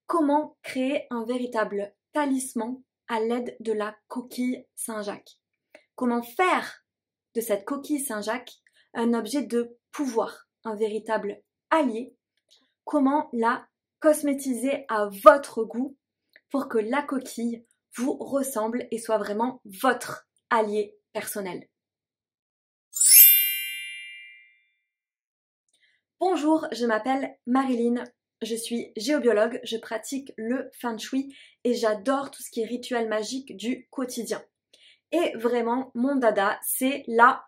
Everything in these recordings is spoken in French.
Comment créer un véritable talisman à l'aide de la coquille Saint-Jacques? Comment faire de cette coquille Saint-Jacques un objet de pouvoir, un véritable allié? Comment la cosmétiser à votre goût pour que la coquille vous ressemble et soit vraiment votre allié personnel? Bonjour, je m'appelle Marilyn, je suis géobiologue, je pratique le Feng Shui et j'adore tout ce qui est rituel magique du quotidien. Et vraiment, mon dada, c'est la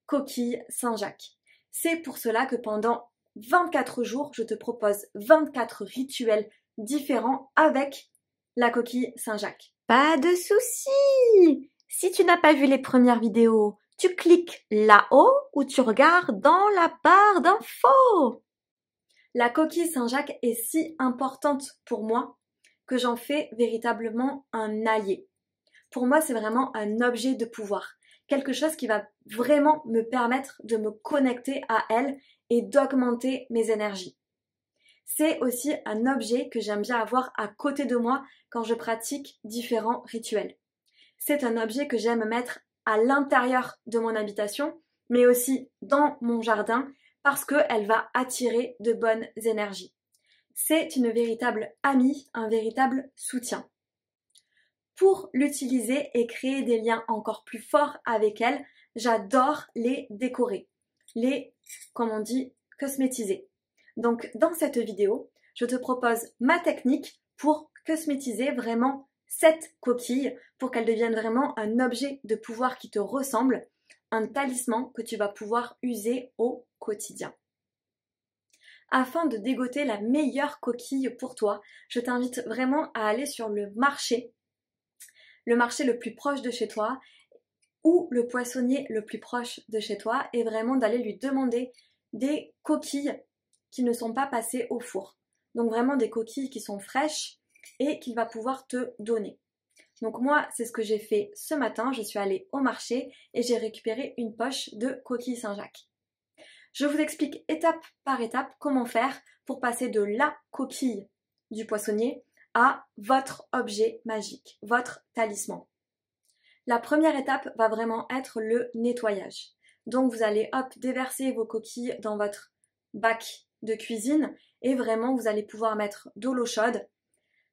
coquille Saint-Jacques. C'est pour cela que pendant 24 jours, je te propose 24 rituels différents avec la coquille Saint-Jacques. Pas de souci! Si tu n'as pas vu les premières vidéos, tu cliques là-haut ou tu regardes dans la barre d'infos. La coquille Saint-Jacques est si importante pour moi que j'en fais véritablement un allié. Pour moi, c'est vraiment un objet de pouvoir. Quelque chose qui va vraiment me permettre de me connecter à elle et d'augmenter mes énergies. C'est aussi un objet que j'aime bien avoir à côté de moi quand je pratique différents rituels. C'est un objet que j'aime mettre à l'intérieur de mon habitation, mais aussi dans mon jardin, parce qu'elle va attirer de bonnes énergies. C'est une véritable amie, un véritable soutien. Pour l'utiliser et créer des liens encore plus forts avec elle, j'adore les décorer, comme on dit, cosmétiser. Donc dans cette vidéo, je te propose ma technique pour cosmétiser vraiment cette coquille pour qu'elle devienne vraiment un objet de pouvoir qui te ressemble, un talisman que tu vas pouvoir user au quotidien. Afin de dégoter la meilleure coquille pour toi, je t'invite vraiment à aller sur le marché le plus proche de chez toi ou le poissonnier le plus proche de chez toi et vraiment d'aller lui demander des coquilles qui ne sont pas passées au four. Donc vraiment des coquilles qui sont fraîches et qu'il va pouvoir te donner. Donc moi, c'est ce que j'ai fait ce matin. Je suis allée au marché et j'ai récupéré une poche de coquilles Saint-Jacques. Je vous explique étape par étape comment faire pour passer de la coquille du poissonnier à votre objet magique, votre talisman. La première étape va vraiment être le nettoyage. Donc vous allez déverser vos coquilles dans votre bac de cuisine et vraiment vous allez pouvoir mettre de l'eau chaude.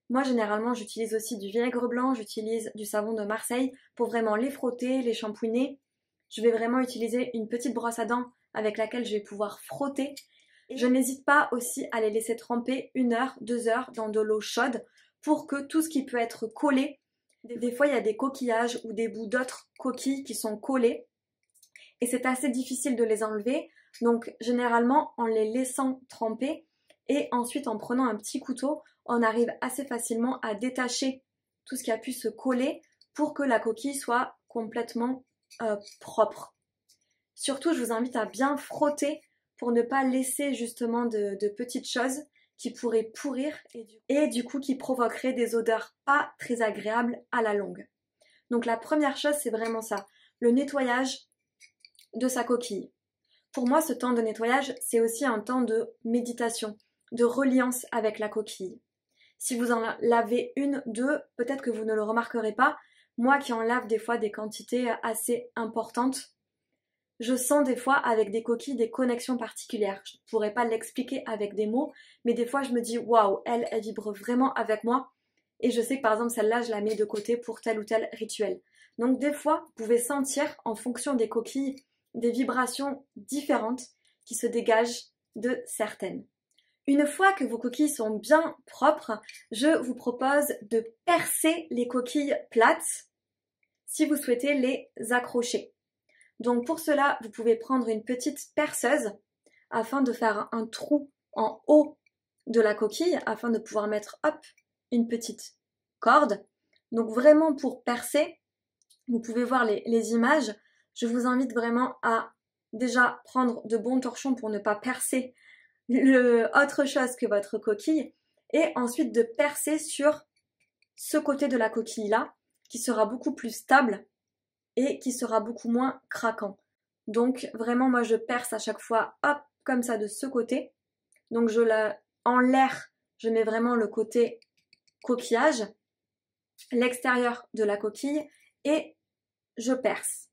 Moi généralement j'utilise aussi du vinaigre blanc, j'utilise du savon de Marseille pour vraiment les frotter, les shampouiner. Je vais vraiment utiliser une petite brosse à dents avec laquelle je vais pouvoir frotter. Je n'hésite pas aussi à les laisser tremper 1 heure, 2 heures dans de l'eau chaude pour que tout ce qui peut être collé, des fois il y a des coquillages ou des bouts d'autres coquilles qui sont collés et c'est assez difficile de les enlever. Donc généralement en les laissant tremper et ensuite en prenant un petit couteau, on arrive assez facilement à détacher tout ce qui a pu se coller pour que la coquille soit complètement propre. Surtout, je vous invite à bien frotter pour ne pas laisser justement de petites choses qui pourraient pourrir et du coup qui provoqueraient des odeurs pas très agréables à la longue. Donc la première chose, c'est vraiment ça, le nettoyage de sa coquille. Pour moi, ce temps de nettoyage, c'est aussi un temps de méditation, de reliance avec la coquille. Si vous en lavez 1, 2, peut-être que vous ne le remarquerez pas. Moi qui en lave des fois des quantités assez importantes, je sens des fois avec des coquilles des connexions particulières. Je ne pourrais pas l'expliquer avec des mots, mais des fois je me dis waouh, elle vibre vraiment avec moi. Et je sais que par exemple celle-là, je la mets de côté pour tel ou tel rituel. Donc des fois, vous pouvez sentir en fonction des coquilles des vibrations différentes qui se dégagent de certaines. Une fois que vos coquilles sont bien propres, je vous propose de percer les coquilles plates si vous souhaitez les accrocher. Donc pour cela, vous pouvez prendre une petite perceuse afin de faire un trou en haut de la coquille afin de pouvoir mettre une petite corde. Donc vraiment pour percer, vous pouvez voir les images. Je vous invite vraiment à déjà prendre de bons torchons pour ne pas percer autre chose que votre coquille et ensuite de percer sur ce côté de la coquille là qui sera beaucoup plus stable et qui sera beaucoup moins craquant. Donc vraiment moi je perce à chaque fois comme ça de ce côté. Donc en l'air je mets vraiment le côté coquillage, l'extérieur de la coquille et je perce.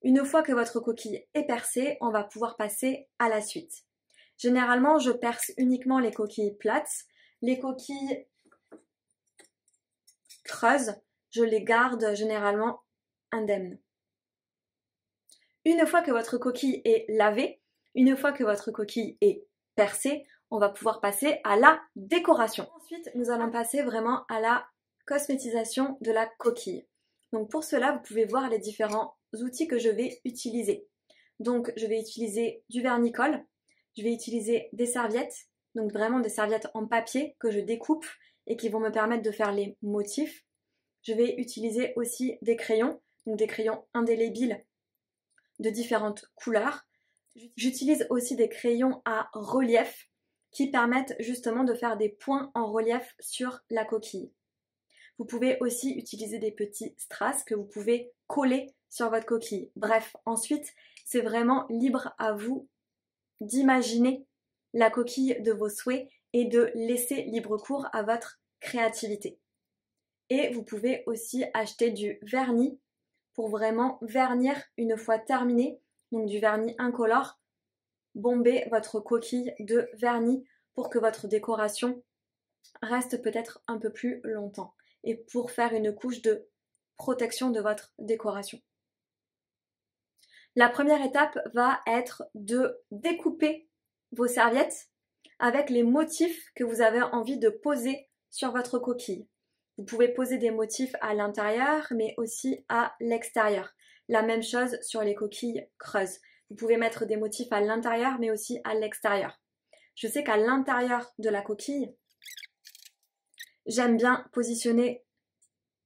Une fois que votre coquille est percée, on va pouvoir passer à la suite. Généralement, je perce uniquement les coquilles plates. Les coquilles creuses, je les garde généralement indemnes. Une fois que votre coquille est lavée, une fois que votre coquille est percée, on va pouvoir passer à la décoration. Ensuite, nous allons passer vraiment à la cosmétisation de la coquille. Donc pour cela, vous pouvez voir les différents outils que je vais utiliser. Donc je vais utiliser du vernis-colle, je vais utiliser des serviettes, donc vraiment des serviettes en papier que je découpe et qui vont me permettre de faire les motifs. Je vais utiliser aussi des crayons, donc des crayons indélébiles de différentes couleurs. J'utilise aussi des crayons à relief qui permettent justement de faire des points en relief sur la coquille. Vous pouvez aussi utiliser des petits strass que vous pouvez coller sur votre coquille. Bref, ensuite, c'est vraiment libre à vous d'imaginer la coquille de vos souhaits et de laisser libre cours à votre créativité. Et vous pouvez aussi acheter du vernis pour vraiment vernir une fois terminé, donc du vernis incolore, bomber votre coquille de vernis pour que votre décoration reste peut-être un peu plus longtemps et pour faire une couche de protection de votre décoration. La première étape va être de découper vos serviettes avec les motifs que vous avez envie de poser sur votre coquille. Vous pouvez poser des motifs à l'intérieur mais aussi à l'extérieur. La même chose sur les coquilles creuses. Vous pouvez mettre des motifs à l'intérieur mais aussi à l'extérieur. Je sais qu'à l'intérieur de la coquille, j'aime bien positionner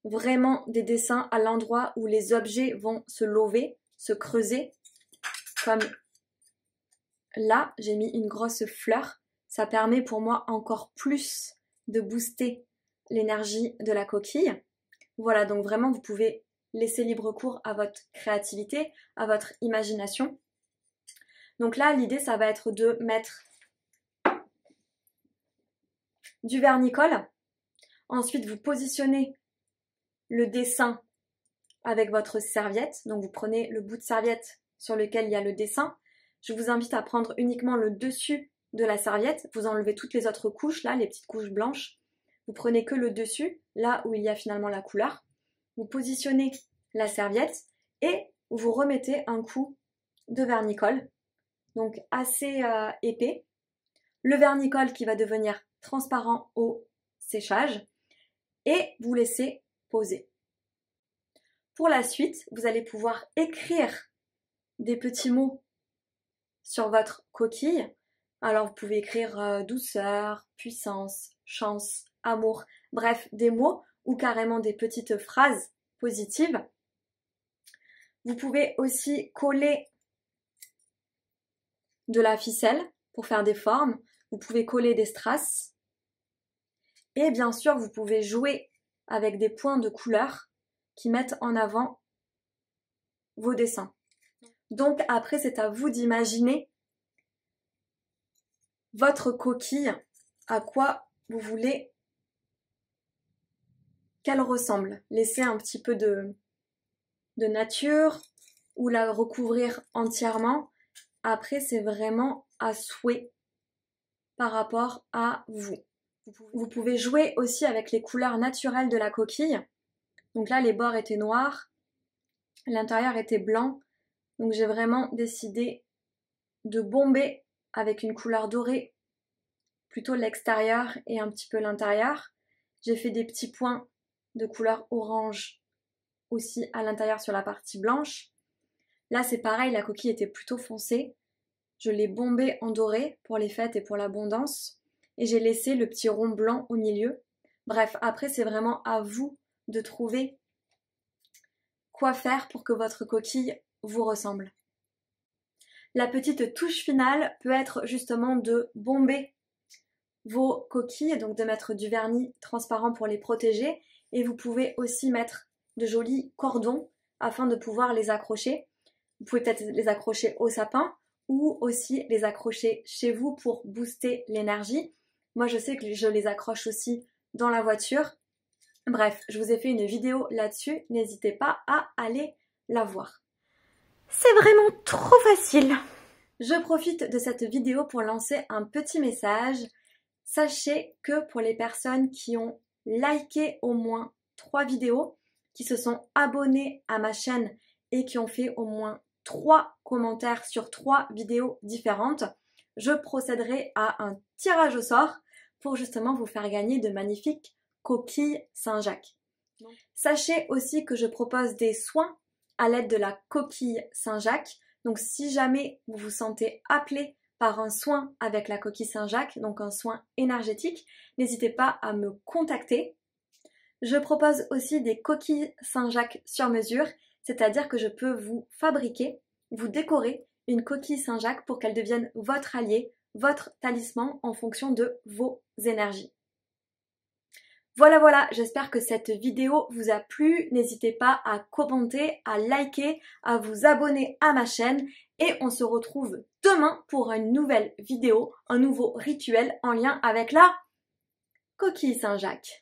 vraiment des dessins à l'endroit où les objets vont se lover, se creuser. Comme là, j'ai mis une grosse fleur. Ça permet pour moi encore plus de booster l'énergie de la coquille. Voilà, donc vraiment vous pouvez laisser libre cours à votre créativité, à votre imagination. Donc là, l'idée, ça va être de mettre du vernis-colle. Ensuite, vous positionnez le dessin avec votre serviette. Donc vous prenez le bout de serviette sur lequel il y a le dessin. Je vous invite à prendre uniquement le dessus de la serviette. Vous enlevez toutes les autres couches, là, les petites couches blanches. Vous prenez que le dessus, là où il y a finalement la couleur. Vous positionnez la serviette et vous remettez un coup de vernis-colle, donc assez épais. Le vernis-colle qui va devenir transparent au séchage et vous laissez poser. Pour la suite, vous allez pouvoir écrire des petits mots sur votre coquille. Alors vous pouvez écrire douceur, puissance, chance, amour, bref, des mots ou carrément des petites phrases positives. Vous pouvez aussi coller de la ficelle pour faire des formes. Vous pouvez coller des strass. Et bien sûr, vous pouvez jouer avec des points de couleur qui mettent en avant vos dessins. Donc après, c'est à vous d'imaginer votre coquille, à quoi vous voulez qu'elle ressemble. Laissez un petit peu de nature ou la recouvrir entièrement. Après, c'est vraiment à souhait par rapport à vous. Vous pouvez jouer aussi avec les couleurs naturelles de la coquille. Donc là, les bords étaient noirs, l'intérieur était blanc. Donc j'ai vraiment décidé de bomber avec une couleur dorée, plutôt l'extérieur et un petit peu l'intérieur. J'ai fait des petits points de couleur orange aussi à l'intérieur sur la partie blanche. Là c'est pareil, la coquille était plutôt foncée. Je l'ai bombée en doré pour les fêtes et pour l'abondance. Et j'ai laissé le petit rond blanc au milieu. Bref, après c'est vraiment à vous de trouver quoi faire pour que votre coquille vous ressemble. La petite touche finale peut être justement de bomber vos coquilles, donc de mettre du vernis transparent pour les protéger. Et vous pouvez aussi mettre de jolis cordons afin de pouvoir les accrocher. Vous pouvez peut-être les accrocher au sapin ou aussi les accrocher chez vous pour booster l'énergie. Moi, je sais que je les accroche aussi dans la voiture. Bref, je vous ai fait une vidéo là-dessus. N'hésitez pas à aller la voir. C'est vraiment trop facile. Je profite de cette vidéo pour lancer un petit message. Sachez que pour les personnes qui ont liké au moins 3 vidéos, qui se sont abonnées à ma chaîne et qui ont fait au moins 3 commentaires sur 3 vidéos différentes, je procéderai à un tirage au sort pour justement vous faire gagner de magnifiques coquilles Saint-Jacques. Sachez aussi que je propose des soins à l'aide de la coquille Saint-Jacques. Donc si jamais vous vous sentez appelé par un soin avec la coquille Saint-Jacques, donc un soin énergétique, n'hésitez pas à me contacter. Je propose aussi des coquilles Saint-Jacques sur mesure, c'est-à-dire que je peux vous fabriquer, vous décorer une coquille Saint-Jacques pour qu'elle devienne votre allié, votre talisman en fonction de vos énergies. Voilà, j'espère que cette vidéo vous a plu. N'hésitez pas à commenter, à liker, à vous abonner à ma chaîne et on se retrouve demain pour une nouvelle vidéo, un nouveau rituel en lien avec la coquille Saint-Jacques.